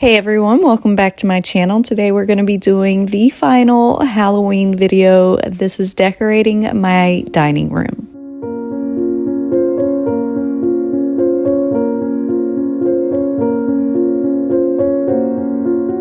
Hey everyone, welcome back to my channel. Today we're going to be doing the final Halloween video. This is decorating my dining room.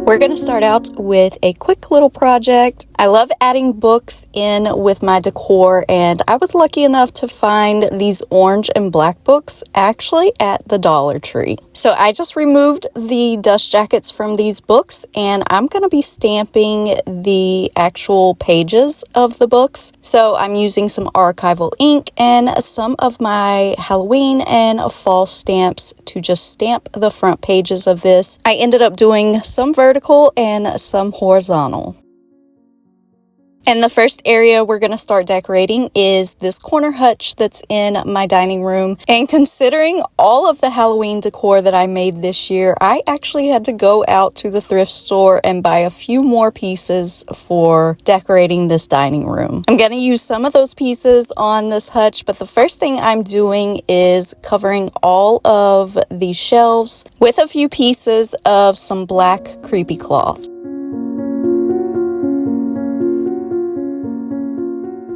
We're going to start out with a quick little project. I love adding books in with my decor, and I was lucky enough to find these orange and black books actually at the Dollar Tree. So I just removed the dust jackets from these books, and I'm going to be stamping the actual pages of the books. So I'm using some archival ink and some of my Halloween and fall stamps to just stamp the front pages of this. I ended up doing some vertical and some horizontal. And the first area we're going to start decorating is this corner hutch that's in my dining room. And considering all of the Halloween decor that I made this year, I actually had to go out to the thrift store and buy a few more pieces for decorating this dining room. I'm going to use some of those pieces on this hutch, but the first thing I'm doing is covering all of these shelves with a few pieces of some black creepy cloth.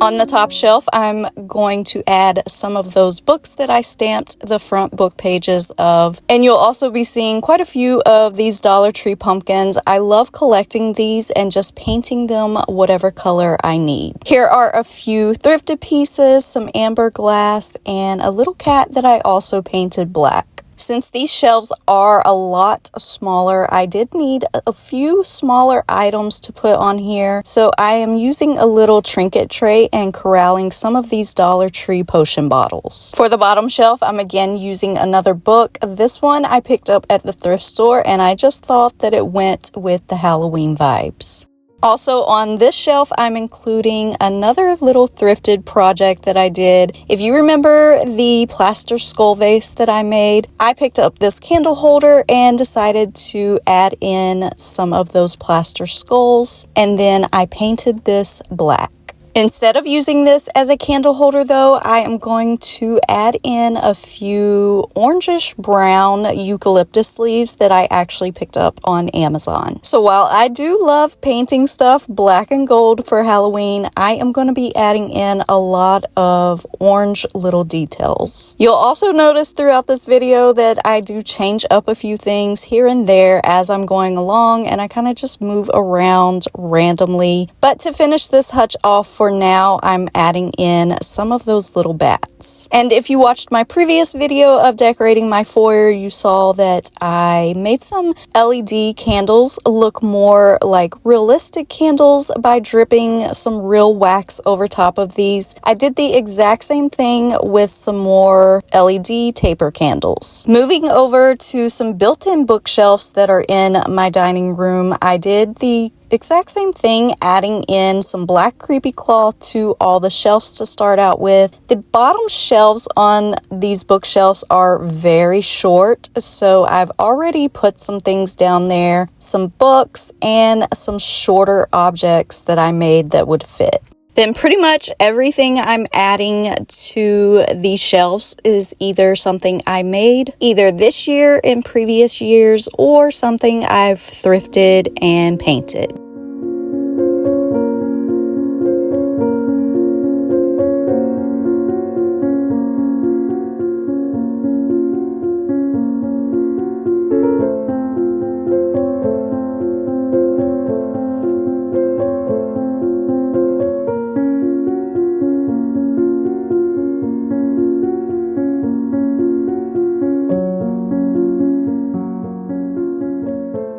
On the top shelf, I'm going to add some of those books that I stamped the front book pages of. And you'll also be seeing quite a few of these Dollar Tree pumpkins. I love collecting these and just painting them whatever color I need. Here are a few thrifted pieces, some amber glass, and a little cat that I also painted black. Since these shelves are a lot smaller, I did need a few smaller items to put on here. So I am using a little trinket tray and corralling some of these Dollar Tree potion bottles. For the bottom shelf, I'm again using another book. This one I picked up at the thrift store, and I just thought that it went with the Halloween vibes. Also on this shelf, I'm including another little thrifted project that I did. If you remember the plaster skull vase that I made, I picked up this candle holder and decided to add in some of those plaster skulls, and then I painted this black. Instead of using this as a candle holder though, I am going to add in a few orangish brown eucalyptus leaves that I actually picked up on Amazon. So while I do love painting stuff black and gold for Halloween, I am going to be adding in a lot of orange little details. You'll also notice throughout this video that I do change up a few things here and there as I'm going along, and I kind of just move around randomly. But to finish this hutch off, for now, I'm adding in some of those little bats. And if you watched my previous video of decorating my foyer, you saw that I made some LED candles look more like realistic candles by dripping some real wax over top of these. I did the exact same thing with some more LED taper candles. Moving over to some built-in bookshelves that are in my dining room, I did the exact same thing, adding in some black creepy cloth to all the shelves to start out with. The bottom shelves on these bookshelves are very short, so I've already put some things down there, some books and some shorter objects that I made that would fit. Then pretty much everything I'm adding to these shelves is either something I made either this year, in previous years, or something I've thrifted and painted.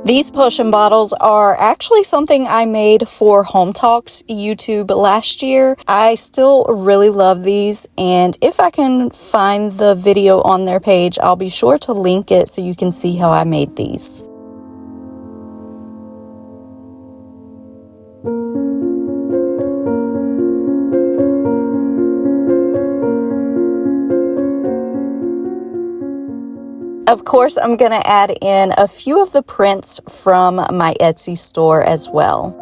These potion bottles are actually something I made for Home Talks YouTube last year. I still really love these, and if I can find the video on their page, I'll be sure to link it so you can see how I made these. Of course, I'm going to add in a few of the prints from my Etsy store as well.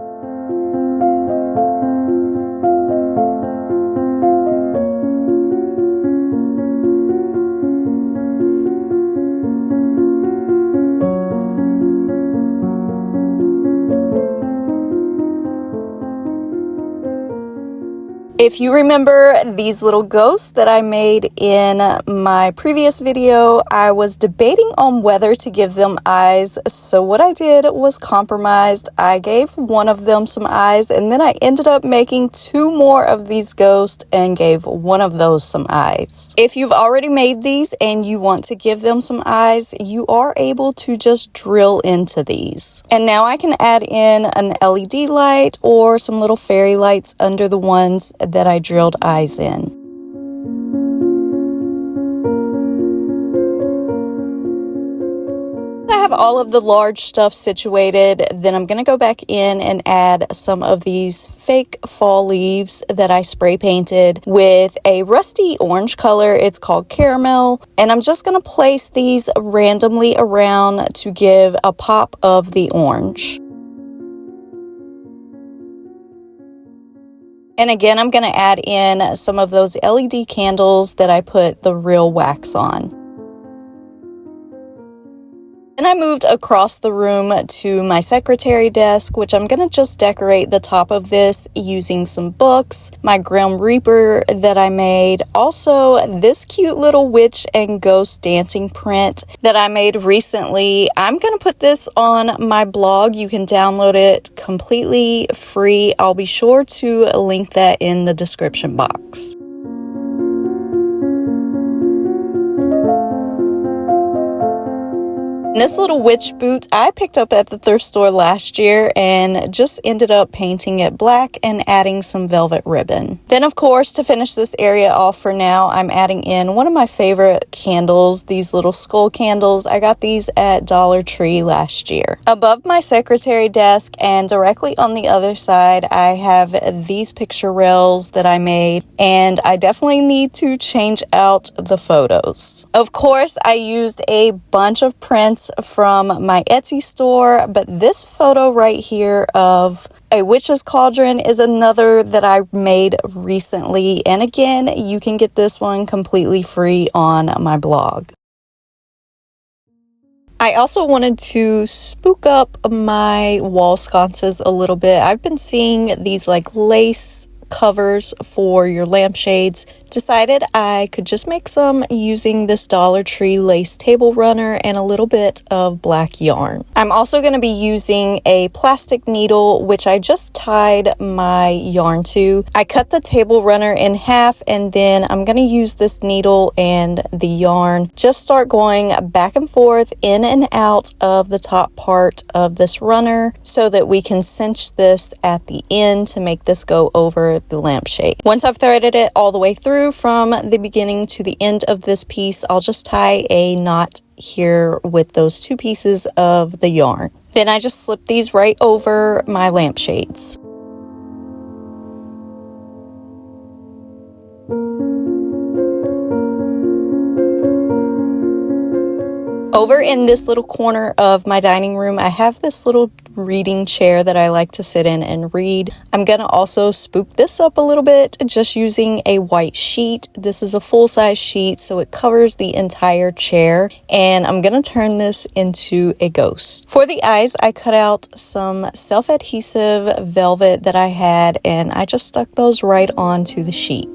If you remember these little ghosts that I made in my previous video, I was debating on whether to give them eyes. So what I did was compromised. I gave one of them some eyes, and then I ended up making 2 more of these ghosts and gave one of those some eyes. If you've already made these and you want to give them some eyes, you are able to just drill into these. And now I can add in an LED light or some little fairy lights under the ones that I drilled eyes in. I have all of the large stuff situated, then I'm going to go back in and add some of these fake fall leaves that I spray painted with a rusty orange color. It's called Caramel, and I'm just going to place these randomly around to give a pop of the orange. And again, I'm going to add in some of those LED candles that I put the real wax on. Then I moved across the room to my secretary desk, which I'm going to just decorate the top of this using some books, my Grim Reaper that I made, also this cute little witch and ghost dancing print that I made recently. I'm going to put this on my blog. You can download it completely free. I'll be sure to link that in the description box. This little witch boot I picked up at the thrift store last year and just ended up painting it black and adding some velvet ribbon. Then of course, to finish this area off for now, I'm adding in one of my favorite candles, these little skull candles. I got these at Dollar Tree last year. Above my secretary desk and directly on the other side, I have these picture rails that I made, and I definitely need to change out the photos. Of course, I used a bunch of prints from my Etsy store, but this photo right here of a witch's cauldron is another that I made recently, and again, you can get this one completely free on my blog. I also wanted to spook up my wall sconces a little bit. I've been seeing these like lace covers for your lampshades. Decided I could just make some using this Dollar Tree lace table runner and a little bit of black yarn. I'm also going to be using a plastic needle, which I just tied my yarn to. I cut the table runner in half, and then I'm going to use this needle and the yarn, just start going back and forth in and out of the top part of this runner so that we can cinch this at the end to make this go over the lampshade. Once I've threaded it all the way through from the beginning to the end of this piece, I'll just tie a knot here with those 2 pieces of the yarn. Then I just slip these right over my lampshades. Over in this little corner of my dining room, I have this little reading chair that I like to sit in and read. I'm going to also spook this up a little bit just using a white sheet. This is a full-size sheet, so it covers the entire chair, and I'm going to turn this into a ghost. For the eyes, I cut out some self-adhesive velvet that I had, and I just stuck those right onto the sheet.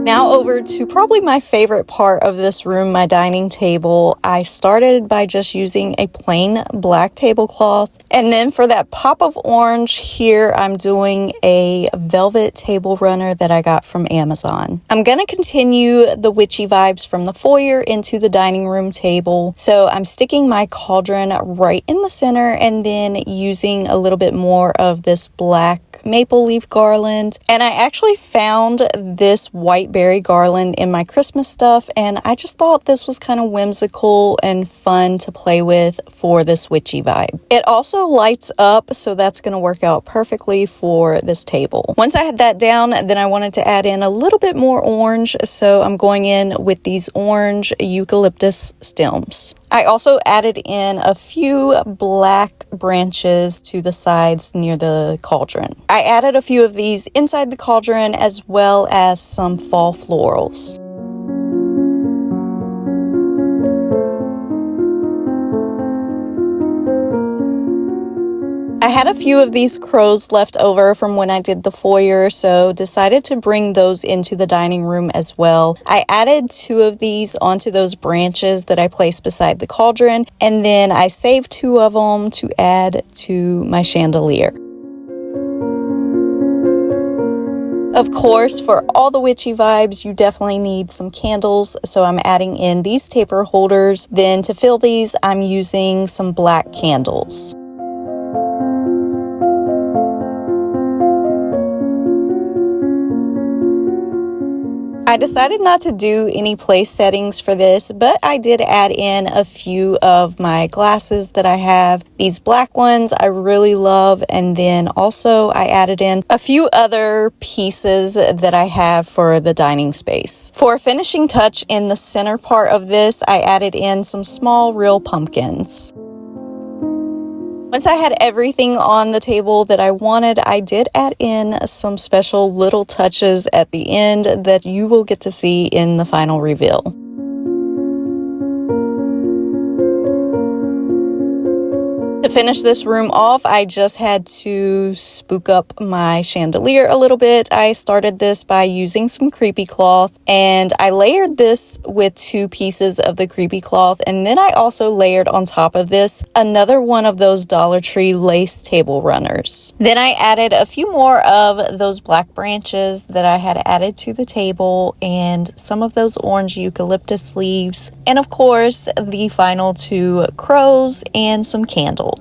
Now over to probably my favorite part of this room, my dining table. I started by just using a plain black tablecloth, and then for that pop of orange here, I'm doing a velvet table runner that I got from Amazon. I'm gonna continue the witchy vibes from the foyer into the dining room table, so I'm sticking my cauldron right in the center and then using a little bit more of this black maple leaf garland. And I actually found this white berry garland in my Christmas stuff, and I just thought this was kind of whimsical and fun to play with for this witchy vibe. It also lights up, so that's going to work out perfectly for this table. Once I had that down, then I wanted to add in a little bit more orange, so I'm going in with these orange eucalyptus stems. I also added in a few black branches to the sides near the cauldron. I added a few of these inside the cauldron as well as some fall florals. I had a few of these crows left over from when I did the foyer, so decided to bring those into the dining room as well. I added 2 of these onto those branches that I placed beside the cauldron, and then I saved 2 of them to add to my chandelier. Of course, for all the witchy vibes, you definitely need some candles, so I'm adding in these taper holders. Then to fill these, I'm using some black candles. I decided not to do any place settings for this, but I did add in a few of my glasses that I have. These black ones I really love, and then also I added in a few other pieces that I have for the dining space. For a finishing touch in the center part of this, I added in some small real pumpkins. Once I had everything on the table that I wanted, I did add in some special little touches at the end that you will get to see in the final reveal. To finish this room off, I just had to spook up my chandelier a little bit. I started this by using some creepy cloth, and I layered this with 2 pieces of the creepy cloth, and then I also layered on top of this another one of those Dollar Tree lace table runners. Then I added a few more of those black branches that I had added to the table, and some of those orange eucalyptus leaves, and of course the final 2 crows and some candles.